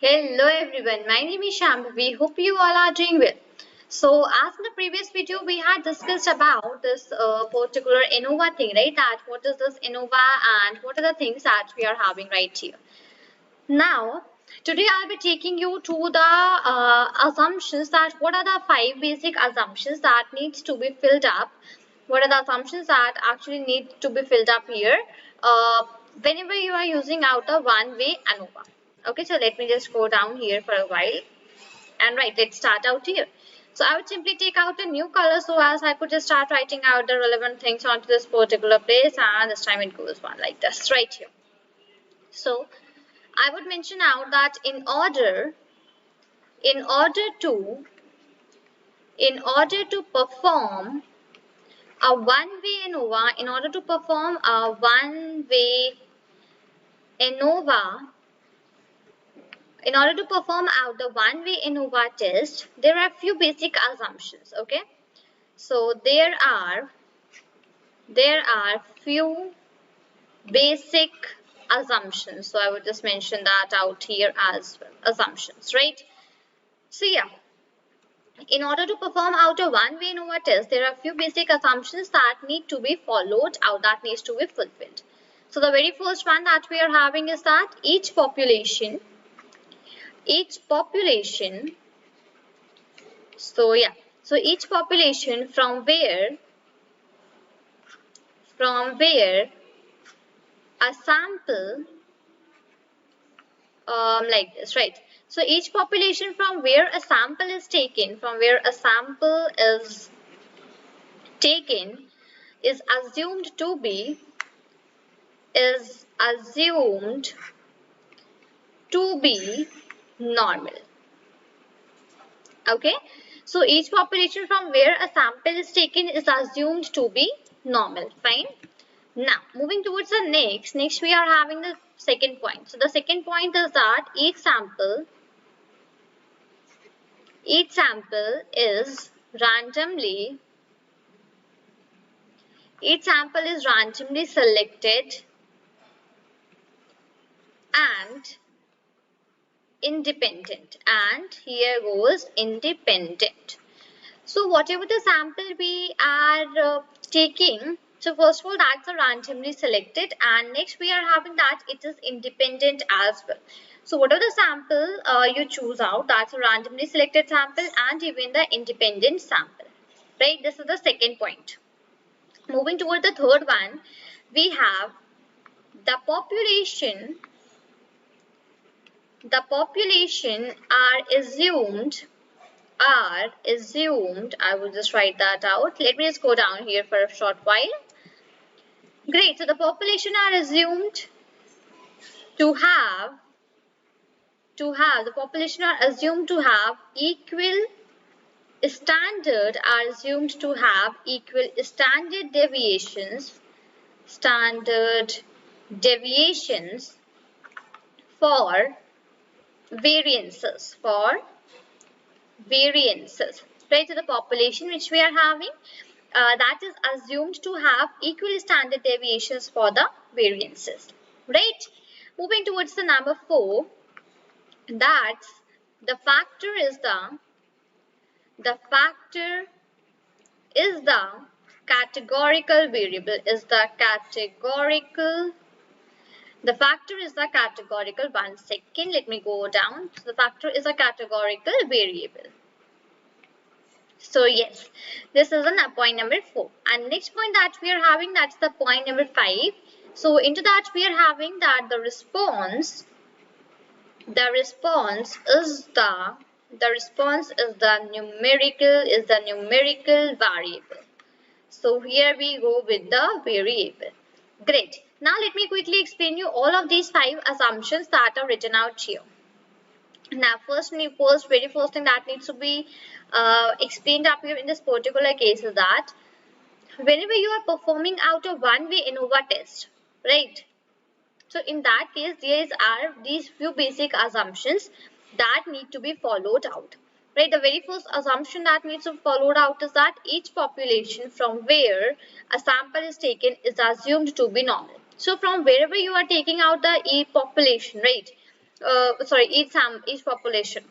Hello everyone, my name is Shambhavi. Hope you all are doing well. So as in the previous video, we had discussed about this particular Innova thing, right? That what is this Innova and what are the things that we are having right here. Now, today I'll be taking you to the assumptions that what are the 5 basic assumptions that needs to be filled up. What are the assumptions that actually need to be filled up here whenever you are using out the one-way ANOVA. Okay, so let me just go down here for a while. And right, let's start out here. So I would simply take out a new color so as I could just start writing out the relevant things onto this particular place, and this time it goes one like this right here. So I would mention out that in order to perform a one-way ANOVA, in order to perform a one-way ANOVA, in order to perform out the one-way ANOVA test, there are a few basic assumptions. Okay, so there are few basic assumptions. So I would just mention that out here as well. Assumptions, right? So yeah, in order to perform out a one-way ANOVA test, there are a few basic assumptions that need to be followed out, that needs to be fulfilled. So the very first one that we are having is that each population, so yeah, so each population from where a sample like this, right? So each population from where a sample is taken, is assumed to be normal. Okay, so each population from where a sample is taken is assumed to be normal. Fine. Now moving towards the next we are having the second point. So the second point is that each sample is randomly selected and independent, and here goes independent. So whatever the sample we are taking, so first of all that's a randomly selected, and next we are having that it is independent as well. So whatever the sample you choose out, that's a randomly selected sample and even the independent sample, right? This is the second point. Moving toward the third one, we have the population are assumed, I will just write that out. Let me just go down here for a short while. Great, so the population are assumed to have equal standard deviations for variances, right? So the population which we are having, that is assumed to have equal standard deviations for the variances, right? Moving towards the number 4, that's the factor is the categorical variable, the factor is the categorical. One second, let me go down. So the factor is a categorical variable. So yes, this is a point number 4. And next point that we are having, that's the point number 5. So into that we are having that the response is the numerical variable. So here we go with the variable. Great. Now let me quickly explain you all of these 5 assumptions that are written out here. Now very first thing that needs to be explained up here in this particular case is that whenever you are performing out a one-way ANOVA test, right? So in that case, there are these few basic assumptions that need to be followed out. Right, the very first assumption that needs to be followed out is that each population from where a sample is taken is assumed to be normal. So from wherever you are taking out the population, right? each population,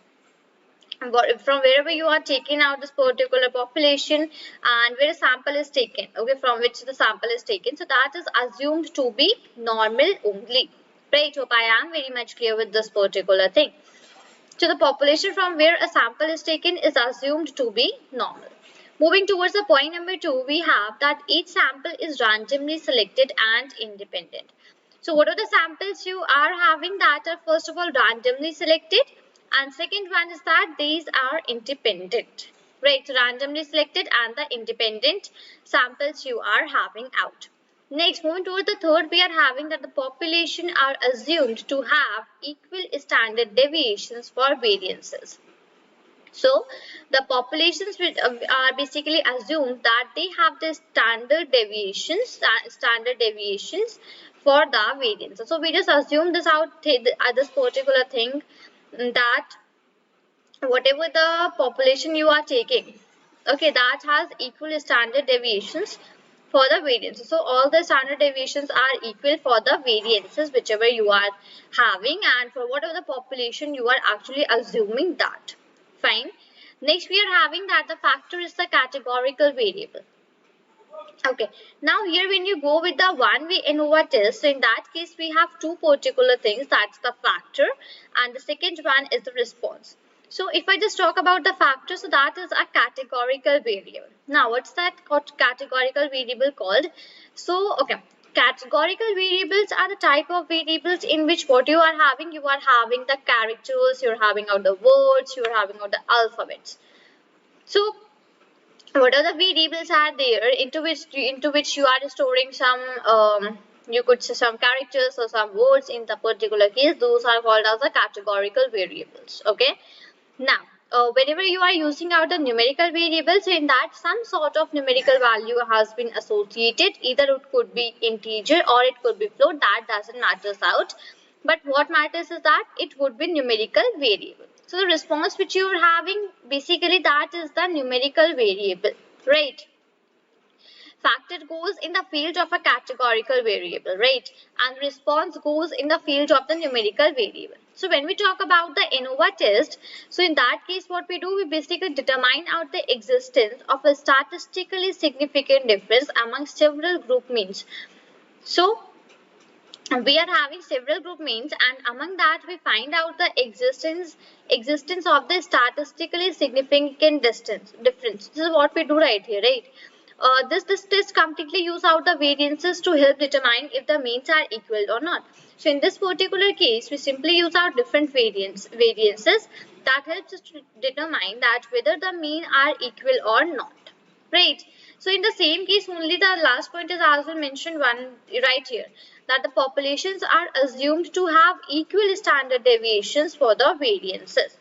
from wherever you are taking out this particular population and where a sample is taken, okay, from which the sample is taken, so that is assumed to be normal only, right? Hope I am very much clear with this particular thing. So the population from where a sample is taken is assumed to be normal. Moving towards the point number 2, we have that each sample is randomly selected and independent. So what are the samples you are having that are first of all randomly selected, and second one is that these are independent, right? So randomly selected and the independent samples you are having out. Next, moving toward the third, we are having that the population are assumed to have equal standard deviations for variances. So the populations which are basically assumed that they have the standard deviations for the variance. So we just assume this out, this particular thing, that whatever the population you are taking, okay, that has equal standard deviations for the variances. So all the standard deviations are equal for the variances whichever you are having, and for whatever the population you are actually assuming that. Fine. Next we are having that the factor is the categorical variable. Okay, now here when you go with the one-way Innova test, so in that case we have two particular things, that's the factor and the second one is the response. So if I just talk about the factor, so that is a categorical variable. Now what's that categorical variable called? So okay, categorical variables are the type of variables in which what you are having the characters, you're having out the words, you're having out the alphabets. So what are the variables are there into which you are storing some you could say some characters or some words. In the particular case, those are called as the categorical variables. Okay, now whenever you are using out the numerical variables, so in that some sort of numerical value has been associated, either it could be integer or it could be float, that doesn't matter out, but what matters is that it would be numerical variable. So the response which you are having, basically that is the numerical variable, right? Factor goes in the field of a categorical variable, right? And response goes in the field of the numerical variable. So when we talk about the Innova test, so in that case what we do, we basically determine out the existence of a statistically significant difference among several group means. So we are having several group means, and among that we find out the existence of the statistically significant difference. This is what we do right here, right? This test completely use out the variances to help determine if the means are equal or not. So in this particular case, we simply use our different variances that helps us to determine that whether the mean are equal or not, right? So in the same case only, the last point is also mentioned one right here, that the populations are assumed to have equal standard deviations for the variances.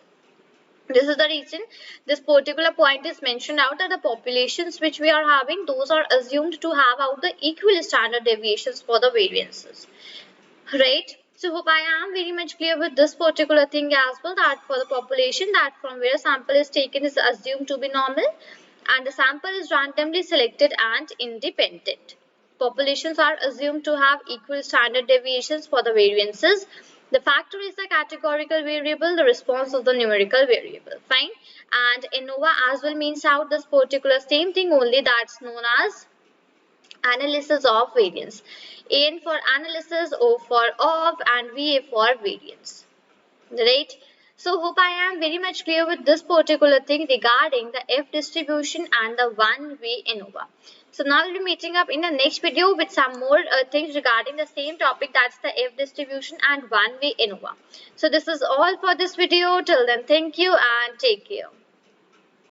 This is the reason this particular point is mentioned out, that the populations which we are having, those are assumed to have out the equal standard deviations for the variances, right? So hope I am very much clear with this particular thing as well, that for the population that from where sample is taken is assumed to be normal and the sample is randomly selected and independent. Populations are assumed to have equal standard deviations for the variances. The factor is the categorical variable, the response of the numerical variable. Fine. And Innova as well means out this particular same thing only, that's known as analysis of variance. AN for analysis, O for of, and VA for variance. Right? So hope I am very much clear with this particular thing regarding the F distribution and the one-way Innova. So now we'll be meeting up in the next video with some more things regarding the same topic, that's the F distribution and one-way Innova. So this is all for this video. Till then, thank you and take care.